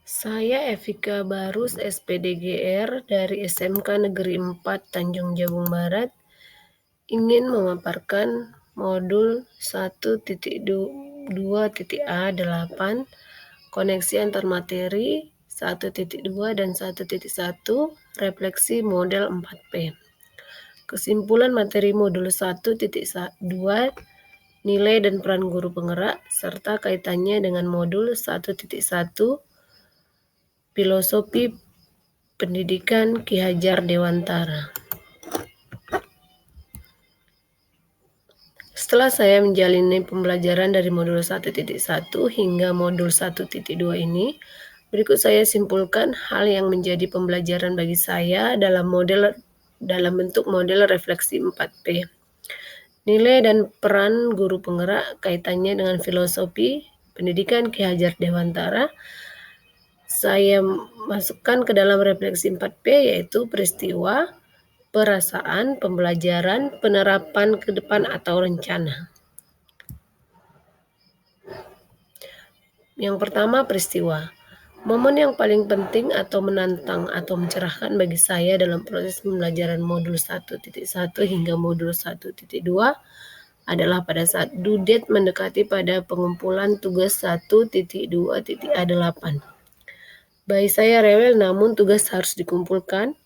Saya Evika Barus, SPDGR dari SMK Negeri 4 Tanjung Jabung Barat, ingin memaparkan modul 1.2.A8 koneksi antar materi 1.2 dan 1.1 refleksi model 4P. Kesimpulan materi modul 1.2 nilai dan peran guru penggerak serta kaitannya dengan modul 1.1 Filosofi Pendidikan Ki Hajar Dewantara. Setelah saya menjalani pembelajaran dari modul 1.1 hingga modul 1.2 ini, berikut saya simpulkan hal yang menjadi pembelajaran bagi saya dalam bentuk model refleksi 4P. Nilai dan peran guru penggerak kaitannya dengan filosofi pendidikan Ki Hajar Dewantara. Saya masukkan ke dalam refleksi 4P, yaitu peristiwa, perasaan, pembelajaran, penerapan ke depan atau rencana. Yang pertama, peristiwa. Momen yang paling penting atau menantang atau mencerahkan bagi saya dalam proses pembelajaran modul 1.1 hingga modul 1.2 adalah pada saat due date mendekati pada pengumpulan tugas 1.2.A8. Bayi saya rewel namun tugas harus dikumpulkan.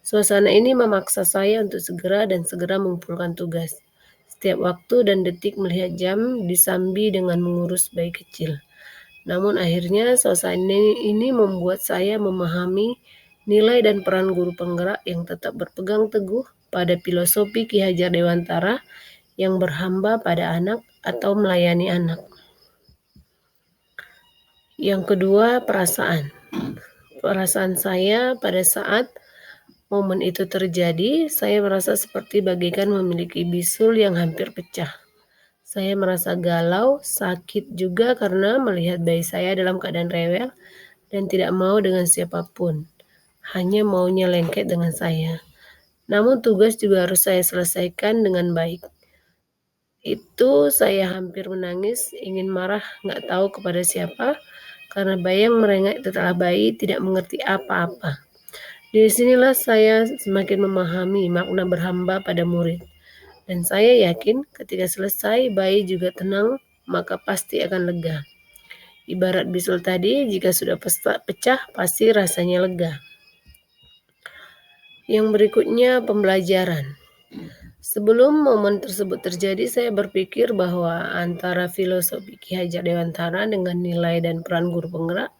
Suasana ini memaksa saya untuk segera mengumpulkan tugas. Setiap waktu dan detik melihat jam disambi dengan mengurus bayi kecil. Namun akhirnya suasana ini membuat saya memahami nilai dan peran guru penggerak yang tetap berpegang teguh pada filosofi Ki Hajar Dewantara yang berhamba pada anak atau melayani anak. Yang kedua, perasaan. Perasaan saya pada saat momen itu terjadi, saya merasa seperti bagaikan memiliki bisul yang hampir pecah. Saya merasa galau, sakit juga karena melihat bayi saya dalam keadaan rewel dan tidak mau dengan siapapun. Hanya maunya lengket dengan saya. Namun tugas juga harus saya selesaikan dengan baik. Itu saya hampir menangis, ingin marah, nggak tahu kepada siapa, karena bayi yang merengek itu adalah bayi tidak mengerti apa-apa. Di sinilah saya semakin memahami makna berhamba pada murid. Dan saya yakin ketika selesai bayi juga tenang, maka pasti akan lega. Ibarat bisul tadi, jika sudah pecah, pasti rasanya lega. Yang berikutnya, pembelajaran. Sebelum momen tersebut terjadi, saya berpikir bahwa antara filosofi Ki Hajar Dewantara dengan nilai dan peran guru penggerak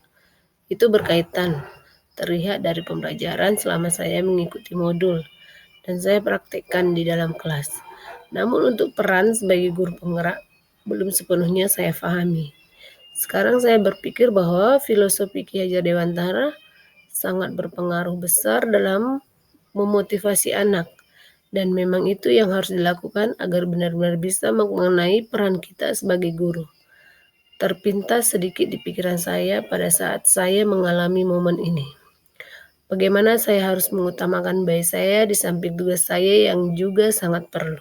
itu berkaitan. Terlihat dari pembelajaran selama saya mengikuti modul dan saya praktekkan di dalam kelas. Namun untuk peran sebagai guru penggerak belum sepenuhnya saya pahami. Sekarang saya berpikir bahwa filosofi Ki Hajar Dewantara sangat berpengaruh besar dalam memotivasi anak. Dan memang itu yang harus dilakukan agar benar-benar bisa mengenai peran kita sebagai guru. Terpintas sedikit di pikiran saya pada saat saya mengalami momen ini. Bagaimana saya harus mengutamakan bayi saya di samping tugas saya yang juga sangat perlu.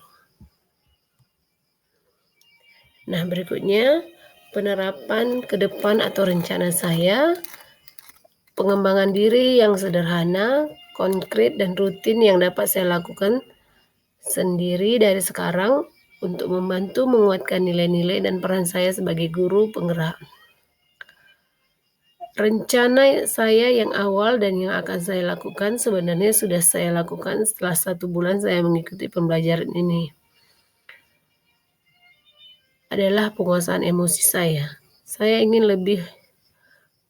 Nah, berikutnya penerapan ke depan atau rencana saya, pengembangan diri yang sederhana, konkret dan rutin yang dapat saya lakukan sendiri dari sekarang untuk membantu menguatkan nilai-nilai dan peran saya sebagai guru penggerak. Rencana saya yang awal dan yang akan saya lakukan sebenarnya sudah saya lakukan setelah 1 bulan saya mengikuti pembelajaran ini. Adalah penguasaan emosi saya. Saya ingin lebih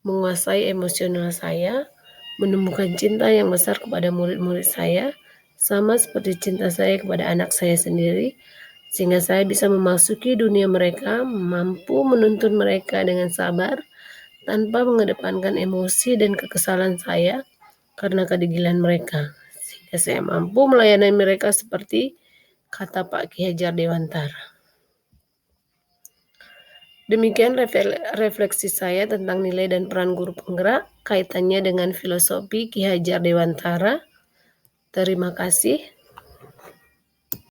menguasai emosional saya, menemukan cinta yang besar kepada murid-murid saya, sama seperti cinta saya kepada anak saya sendiri, sehingga saya bisa memasuki dunia mereka, mampu menuntun mereka dengan sabar, tanpa mengedepankan emosi dan kekesalan saya karena kedegilan mereka, sehingga saya mampu melayani mereka seperti kata Pak Ki Hajar Dewantara. Demikian refleksi saya tentang nilai dan peran guru penggerak kaitannya dengan filosofi Ki Hajar Dewantara. Terima kasih.